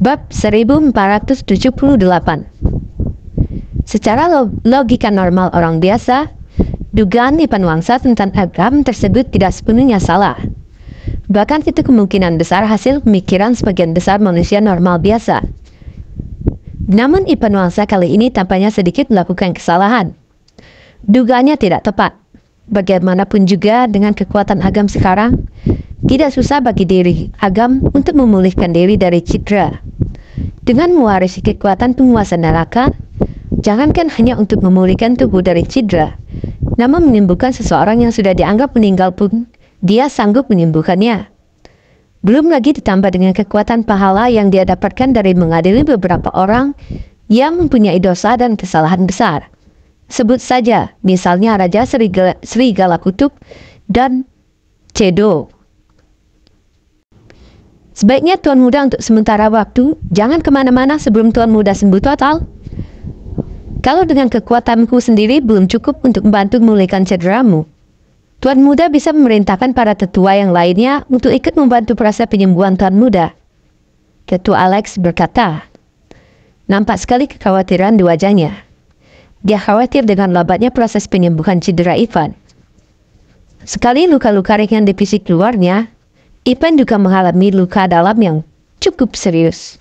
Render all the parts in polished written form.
Bab 1478. Secara logika normal orang biasa, dugaan Ipan Wangsa tentang Abraham tersebut tidak sepenuhnya salah. Bahkan itu kemungkinan besar hasil pemikiran sebagian besar manusia normal biasa. Namun Ipan Wangsa kali ini tampaknya sedikit melakukan kesalahan. Dugaannya tidak tepat. Bagaimanapun juga dengan kekuatan Agam sekarang, tidak susah bagi diri Agam untuk memulihkan diri dari cedera. Dengan mewarisi kekuatan penguasa neraka, jangankan hanya untuk memulihkan tubuh dari cedera, namun menyembuhkan seseorang yang sudah dianggap meninggal pun, dia sanggup menyembuhkannya. Belum lagi ditambah dengan kekuatan pahala yang dia dapatkan dari mengadili beberapa orang yang mempunyai dosa dan kesalahan besar. Sebut saja, misalnya Raja Serigala Kutub dan Cedo. Sebaiknya Tuan Muda untuk sementara waktu, jangan kemana-mana sebelum Tuan Muda sembuh total. Kalau dengan kekuatanku sendiri belum cukup untuk membantu memulihkan cederamu, Tuan Muda bisa memerintahkan para tetua yang lainnya untuk ikut membantu proses penyembuhan Tuan Muda. Tetua Alex berkata. Nampak sekali kekhawatiran di wajahnya. Dia khawatir dengan lambatnya proses penyembuhan cedera Ivan. Sekali luka-luka ringan di fisik luarnya, Ivan juga mengalami luka dalam yang cukup serius.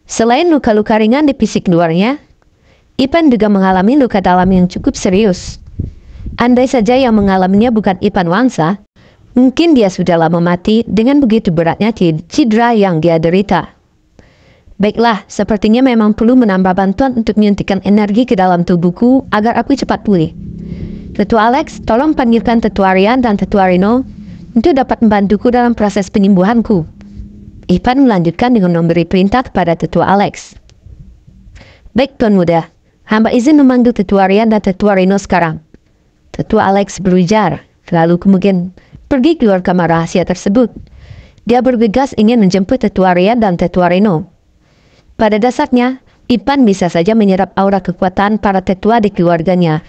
Selain luka-luka ringan di fisik luarnya, Ivan juga mengalami luka dalam yang cukup serius. Andai saja yang mengalaminya bukan Ipan Wangsa, mungkin dia sudah lama mati dengan begitu beratnya cedera yang dia derita. Baiklah, sepertinya memang perlu menambah bantuan untuk menyuntikkan energi ke dalam tubuhku agar aku cepat pulih. Tetua Alex, tolong panggilkan Tetua Rian dan Tetua Reno untuk dapat membantuku dalam proses penyembuhanku. Ipan melanjutkan dengan memberi perintah kepada Tetua Alex. Baik Tuan Muda, hamba izin memanggil Tetua Rian dan Tetua Reno sekarang. Tetua Alex berujar, lalu kemudian pergi keluar kamar rahasia tersebut. Dia bergegas ingin menjemput Tetua Rian dan Tetua Reno. Pada dasarnya, Ipan bisa saja menyerap aura kekuatan para tetua di keluarganya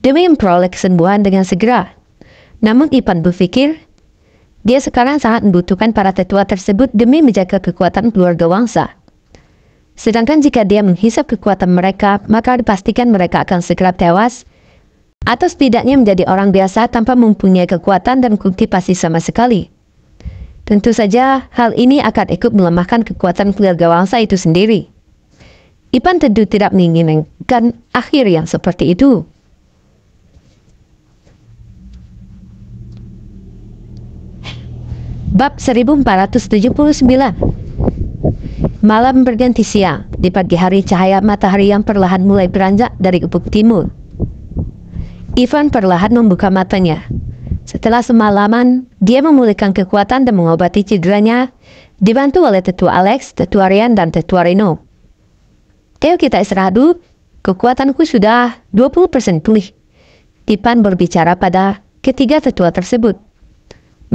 demi memperoleh kesembuhan dengan segera. Namun Ipan berpikir, dia sekarang sangat membutuhkan para tetua tersebut demi menjaga kekuatan keluarga Wangsa. Sedangkan jika dia menghisap kekuatan mereka, maka dipastikan mereka akan segera tewas, atau setidaknya menjadi orang biasa tanpa mempunyai kekuatan dan kultivasi sama sekali. Tentu saja, hal ini akan ikut melemahkan kekuatan keluarga Wangsa itu sendiri. Ipan tentu tidak menginginkan akhir yang seperti itu. Bab 1479. Malam berganti siang. Di pagi hari cahaya matahari yang perlahan mulai beranjak dari ufuk timur. Ivan perlahan membuka matanya. Setelah semalaman, dia memulihkan kekuatan dan mengobati cederanya, dibantu oleh Tetua Alex, Tetua Rian, dan Tetua Reno. Ayo kita istirahat dulu, kekuatanku sudah 20% pulih. Ivan berbicara pada ketiga tetua tersebut.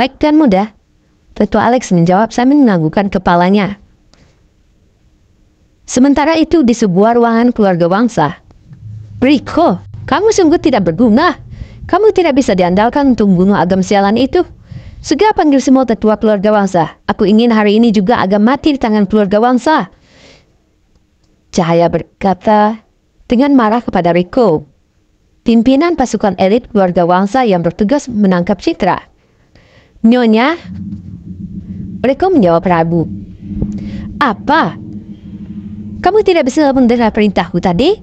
Baik Tuan Muda, Tetua Alex menjawab sambil menganggukkan kepalanya. Sementara itu di sebuah ruangan keluarga Wangsa. Rico, kamu sungguh tidak berguna. Kamu tidak bisa diandalkan untuk membunuh Agam sialan itu. Segera panggil semua tetua keluarga Wangsa. Aku ingin hari ini juga Agam mati di tangan keluarga Wangsa. Cahaya berkata dengan marah kepada Rico, pimpinan pasukan elit keluarga Wangsa yang bertugas menangkap Citra. Nyonya, Rico menjawab ragu. Apa? Kamu tidak bisa mendengar perintahku tadi?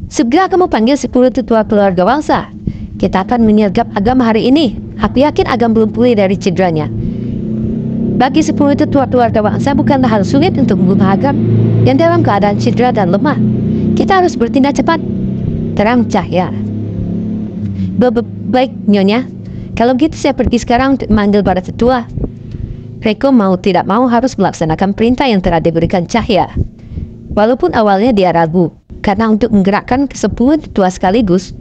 Segera kamu panggil 10 tetua keluarga Wangsa. Kita akan menyergap Agam hari ini. Aku yakin Agam belum pulih dari cederanya. Bagi 10 tetua keluarga Wangsa bukanlah hal sulit untuk membunuh Agam yang dalam keadaan cedera dan lemah. Kita harus bertindak cepat. Terang cahaya. Baik, Nyonya. Kalau gitu saya pergi sekarang untuk memanggil para tetua. Rico mau tidak mau harus melaksanakan perintah yang telah diberikan Cahaya. Walaupun awalnya dia ragu, karena untuk menggerakkan ke-10 tetua sekaligus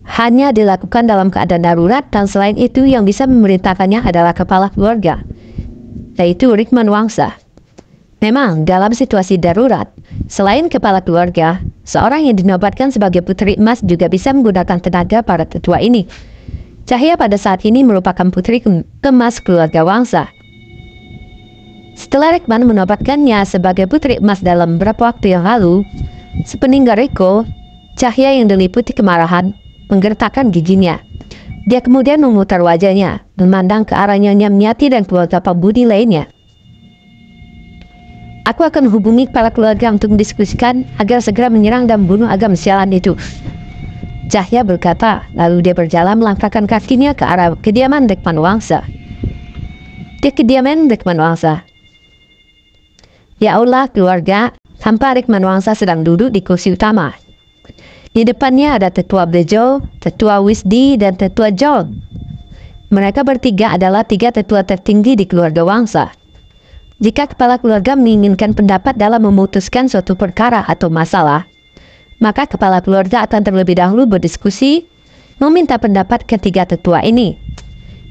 hanya dilakukan dalam keadaan darurat, dan selain itu yang bisa memerintahkannya adalah kepala keluarga, yaitu Rickman Wangsa. Memang dalam situasi darurat, selain kepala keluarga, seorang yang dinobatkan sebagai putri emas juga bisa menggunakan tenaga para tetua ini. Cahya pada saat ini merupakan putri emas keluarga Wangsa. Setelah Rekman menobatkannya sebagai putri emas dalam beberapa waktu yang lalu, sepeninggal Reko, Cahya yang diliputi kemarahan menggertakkan giginya. Dia kemudian memutar wajahnya, memandang ke arah Nyonya Miati dan keluarga pembudi lainnya. Aku akan hubungi kepala keluarga untuk mendiskusikan agar segera menyerang dan bunuh agam sialan itu. Cahya berkata, lalu dia berjalan melangkahkan kakinya ke arah kediaman Rekman Wangsa. Di kediaman Rekman Wangsa. Ya Allah, keluarga, tampak Rekman Wangsa sedang duduk di kursi utama. Di depannya ada Tetua Bejo, Tetua Wisdi, dan Tetua John. Mereka bertiga adalah tiga tetua tertinggi di keluarga Wangsa. Jika kepala keluarga menginginkan pendapat dalam memutuskan suatu perkara atau masalah, maka kepala keluarga akan terlebih dahulu berdiskusi, meminta pendapat ketiga tetua ini.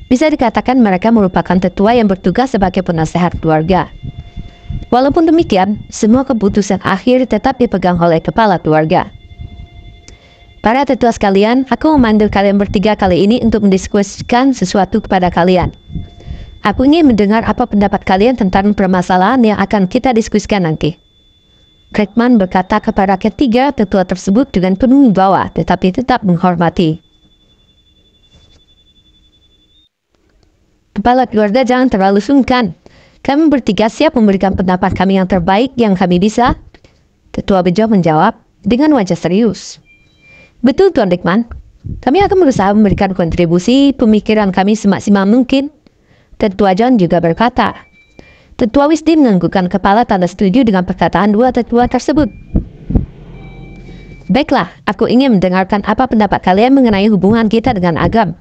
Bisa dikatakan mereka merupakan tetua yang bertugas sebagai penasehat keluarga. Walaupun demikian, semua keputusan akhir tetap dipegang oleh kepala keluarga. Para tetua sekalian, aku memanggil kalian bertiga kali ini untuk mendiskusikan sesuatu kepada kalian. Aku ingin mendengar apa pendapat kalian tentang permasalahan yang akan kita diskusikan nanti. Rekman berkata kepada ketiga tetua tersebut dengan penuh wibawa, tetapi tetap menghormati. Kepala keluarga, jangan terlalu sungkan. Kami bertiga siap memberikan pendapat kami yang terbaik yang kami bisa. Tetua Bejo menjawab dengan wajah serius. Betul Tuan Rekman, kami akan berusaha memberikan kontribusi pemikiran kami semaksimal mungkin. Tetua John juga berkata. Tetua Wisdi menganggukkan kepala tanda setuju dengan perkataan dua tetua tersebut. Baiklah, aku ingin mendengarkan apa pendapat kalian mengenai hubungan kita dengan Agam.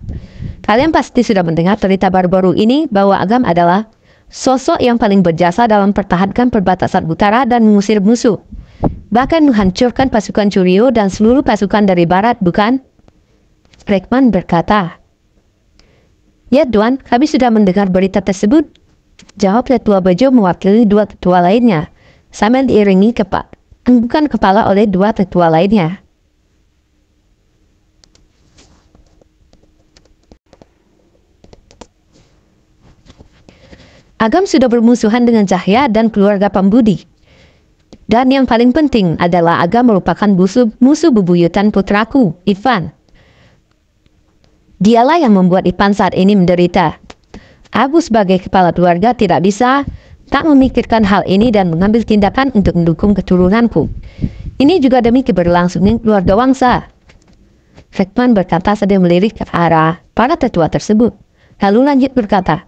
Kalian pasti sudah mendengar cerita baru-baru ini bahwa Agam adalah sosok yang paling berjasa dalam pertahankan perbatasan utara dan mengusir musuh. Bahkan menghancurkan pasukan Curio dan seluruh pasukan dari barat, bukan? Rekman berkata. Ya Tuan, kami sudah mendengar berita tersebut. Jawab Tetua Bejo mewakili dua tetua lainnya, sambil diiringi bukan kepala oleh dua tetua lainnya. Agam sudah bermusuhan dengan Cahya dan keluarga Pembudi. Dan yang paling penting adalah Agam merupakan musuh bebuyutan putraku, Ivan. Dialah yang membuat Ivan saat ini menderita. Aku sebagai kepala keluarga tidak bisa tak memikirkan hal ini dan mengambil tindakan untuk mendukung keturunanku. Ini juga demi keberlangsungan keluarga Wangsa. Rekman berkata sambil melirik ke arah para tetua tersebut. Lalu lanjut berkata,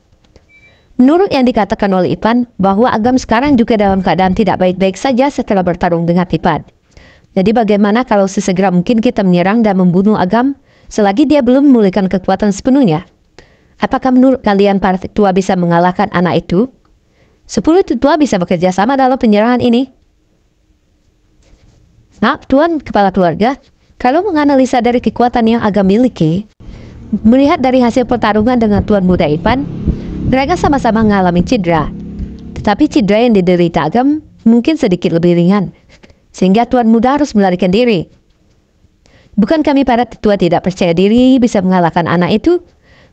menurut yang dikatakan oleh Ivan, bahwa Agam sekarang juga dalam keadaan tidak baik-baik saja setelah bertarung dengan Ivan. Jadi bagaimana kalau sesegera mungkin kita menyerang dan membunuh Agam selagi dia belum memulihkan kekuatan sepenuhnya? Apakah menurut kalian para tetua bisa mengalahkan anak itu? 10 tetua bisa bekerja sama dalam penyerangan ini. Nah, Tuan Kepala Keluarga, kalau menganalisa dari kekuatan yang Agam miliki, melihat dari hasil pertarungan dengan Tuan Muda Ivan, mereka sama-sama mengalami cedera. Tetapi cedera yang diderita Agam mungkin sedikit lebih ringan, sehingga Tuan Muda harus melarikan diri. Bukan kami para tetua tidak percaya diri bisa mengalahkan anak itu,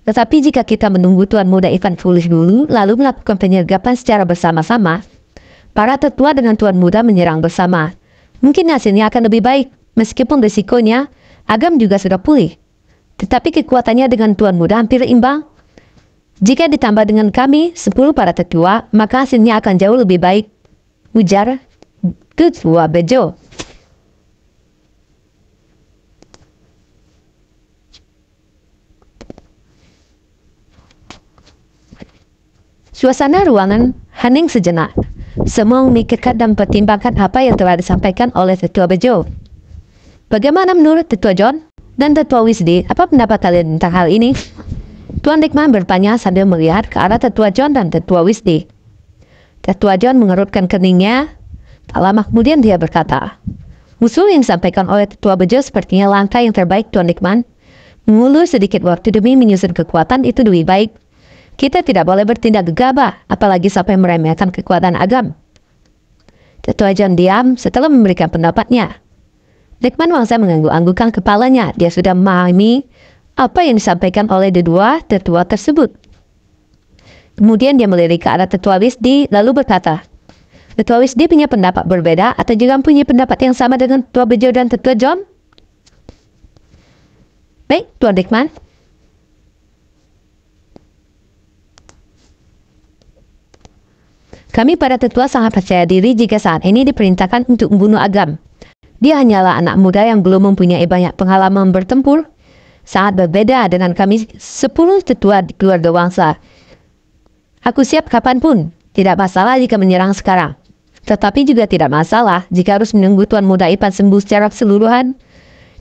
tetapi jika kita menunggu Tuan Muda Ivan pulih dulu, lalu melakukan penyergapan secara bersama-sama, para tetua dengan Tuan Muda menyerang bersama, mungkin hasilnya akan lebih baik, meskipun risikonya Agam juga sudah pulih. Tetapi kekuatannya dengan Tuan Muda hampir imbang. Jika ditambah dengan kami, 10 para tetua, maka hasilnya akan jauh lebih baik, ujar Tetua Bejo. Suasana ruangan hening sejenak. Semua memikirkan dan pertimbangkan apa yang telah disampaikan oleh Tetua Bejo. Bagaimana menurut Tetua John dan Tetua Wisdi? Apa pendapat kalian tentang hal ini? Tuan Rekman bertanya sambil melihat ke arah Tetua John dan Tetua Wisdi. Tetua John mengerutkan keningnya. Tak lama kemudian dia berkata, usul yang disampaikan oleh Tetua Bejo sepertinya langkah yang terbaik Tuan Rekman. Mengulur sedikit waktu demi menyusun kekuatan itu lebih baik. Kita tidak boleh bertindak gegabah, apalagi sampai meremehkan kekuatan Agam. Tetua John diam setelah memberikan pendapatnya. Dekman Wangsa mengangguk-anggukkan kepalanya. Dia sudah memahami apa yang disampaikan oleh kedua tetua tersebut. Kemudian dia melirik ke arah Tetua Wisdi lalu berkata, Tetua Wisdi punya pendapat berbeda atau juga punya pendapat yang sama dengan Tetua Bejo dan Tetua John? Baik, Tuan Dekman. Kami para tetua sangat percaya diri jika saat ini diperintahkan untuk membunuh Agam. Dia hanyalah anak muda yang belum mempunyai banyak pengalaman bertempur. Sangat berbeda dengan kami 10 tetua di keluarga Wangsa. Aku siap kapanpun, tidak masalah jika menyerang sekarang. Tetapi juga tidak masalah jika harus menunggu Tuan Muda Ipan sembuh secara keseluruhan.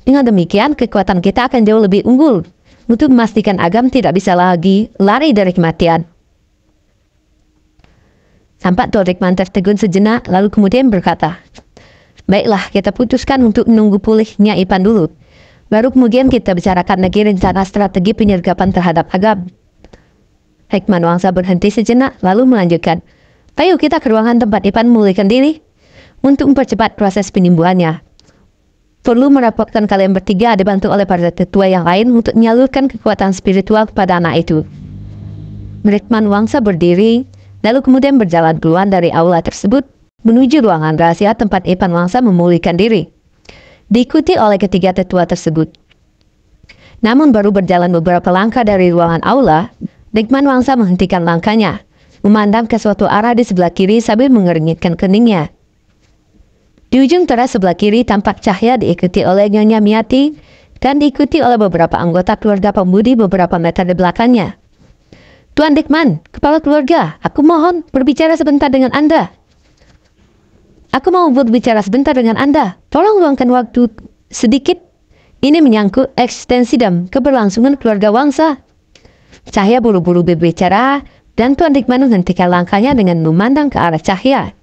Dengan demikian, kekuatan kita akan jauh lebih unggul untuk memastikan Agam tidak bisa lagi lari dari kematian. Tampak Tuan Dekman tertegun sejenak, lalu kemudian berkata, Baiklah, kita putuskan untuk menunggu pulihnya Ipan dulu. Baru kemudian kita bicarakan lagi rencana strategi penyergapan terhadap Agam. Hekman Wangsa berhenti sejenak, lalu melanjutkan, Ayo kita ke ruangan tempat Ipan memulihkan diri untuk mempercepat proses penyembuhannya. Perlu merapotkan kalian bertiga dibantu oleh para tetua yang lain untuk menyalurkan kekuatan spiritual kepada anak itu. Hekman Wangsa berdiri, lalu kemudian berjalan keluar dari aula tersebut menuju ruangan rahasia tempat Ipan Wangsa memulihkan diri. Diikuti oleh ketiga tetua tersebut. Namun baru berjalan beberapa langkah dari ruangan aula, Hekman Wangsa menghentikan langkahnya, memandang ke suatu arah di sebelah kiri sambil mengernyitkan keningnya. Di ujung teras sebelah kiri tampak cahaya diikuti oleh Nyonya Miati dan diikuti oleh beberapa anggota keluarga pemudi beberapa meter di belakangnya. Tuan Dekman, kepala keluarga, aku mohon berbicara sebentar dengan Anda. Aku mau berbicara sebentar dengan Anda. Tolong luangkan waktu sedikit. Ini menyangkut eksistensi dan keberlangsungan keluarga Wangsa. Cahaya buru-buru berbicara dan Tuan Dekman menghentikan langkahnya dengan memandang ke arah Cahaya.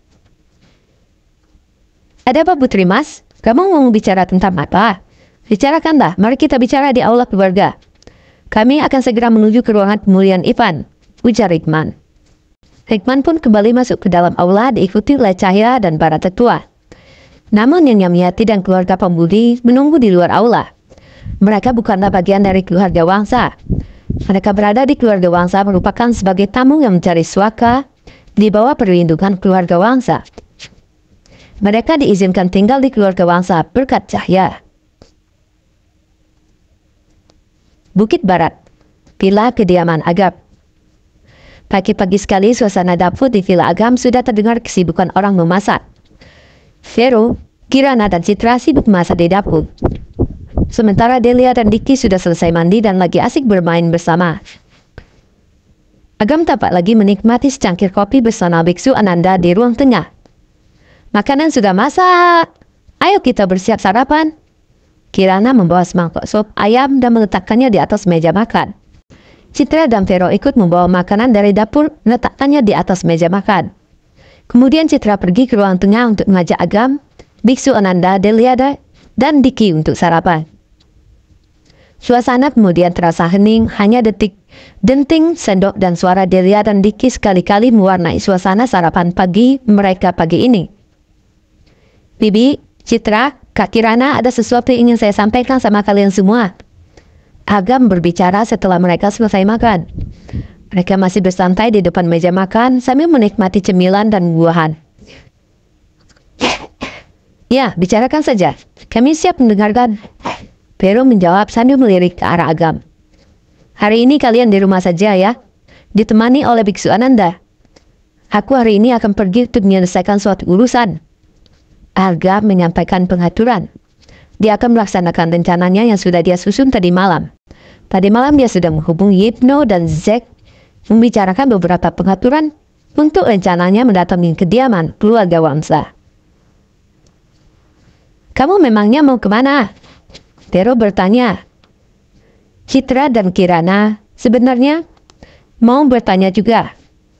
Ada apa Putri Mas? Kamu mau bicara tentang apa? Bicarakanlah, mari kita bicara di aula keluarga. Kami akan segera menuju ke ruangan pemulihan Ipan, ujar Hekman. Hekman pun kembali masuk ke dalam aula diikuti oleh Cahaya dan para tetua. Namun Nyonya Miati dan keluarga pemudi menunggu di luar aula. Mereka bukanlah bagian dari keluarga Wangsa. Mereka berada di keluarga Wangsa merupakan sebagai tamu yang mencari suaka di bawah perlindungan keluarga Wangsa. Mereka diizinkan tinggal di keluarga Wangsa berkat Cahaya. Bukit Barat, Villa Kediaman Agam. Pagi-pagi sekali suasana dapur di Villa Agam sudah terdengar kesibukan orang memasak. Vero, Kirana dan Citra sibuk memasak di dapur. Sementara Delia dan Diki sudah selesai mandi dan lagi asik bermain bersama. Agam tampak lagi menikmati secangkir kopi bersama Biksu Ananda di ruang tengah. Makanan sudah masak. Ayo kita bersiap sarapan. Kirana membawa semangkok sop ayam dan meletakkannya di atas meja makan. Citra dan Vero ikut membawa makanan dari dapur, meletakkannya di atas meja makan. Kemudian Citra pergi ke ruang tengah untuk mengajak Agam, Biksu Ananda, Delia dan Diki untuk sarapan. Suasana kemudian terasa hening, hanya denting, sendok dan suara Delia dan Diki sekali-kali mewarnai suasana sarapan pagi mereka pagi ini. Bibi, Citra, Kak Kirana, ada sesuatu yang ingin saya sampaikan sama kalian semua. Agam berbicara setelah mereka selesai makan. Mereka masih bersantai di depan meja makan sambil menikmati cemilan dan buahan. Ya, bicarakan saja. Kami siap mendengarkan. Vero menjawab sambil melirik ke arah Agam. Hari ini kalian di rumah saja ya, ditemani oleh Biksu Ananda. Aku hari ini akan pergi untuk menyelesaikan suatu urusan. Agam menyampaikan pengaturan. Dia akan melaksanakan rencananya yang sudah dia susun tadi malam. Tadi malam dia sudah menghubungi Yipno dan Zek membicarakan beberapa pengaturan untuk rencananya mendatangi kediaman keluarga Wangsa. Kamu memangnya mau kemana? Vero bertanya. Citra dan Kirana sebenarnya mau bertanya juga.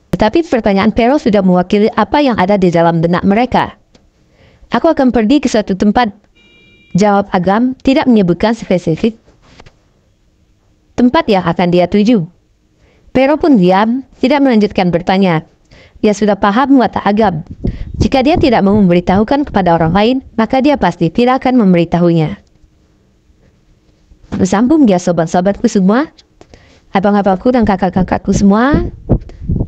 Tetapi pertanyaan Vero sudah mewakili apa yang ada di dalam benak mereka. Aku akan pergi ke suatu tempat, jawab Agam, tidak menyebutkan spesifik tempat yang akan dia tuju. Vero pun diam, tidak melanjutkan bertanya. Dia sudah paham watak Agam. Jika dia tidak mau memberitahukan kepada orang lain, maka dia pasti tidak akan memberitahunya. Bersambung ya sobat-sobatku semua, abang-abangku dan kakak-kakakku semua.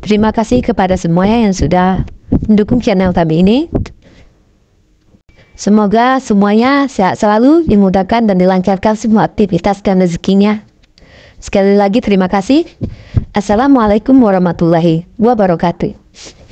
Terima kasih kepada semuanya yang sudah mendukung channel kami ini. Semoga semuanya sehat selalu, dimudahkan dan dilancarkan semua aktivitas dan rezekinya. Sekali lagi terima kasih. Assalamualaikum warahmatullahi wabarakatuh.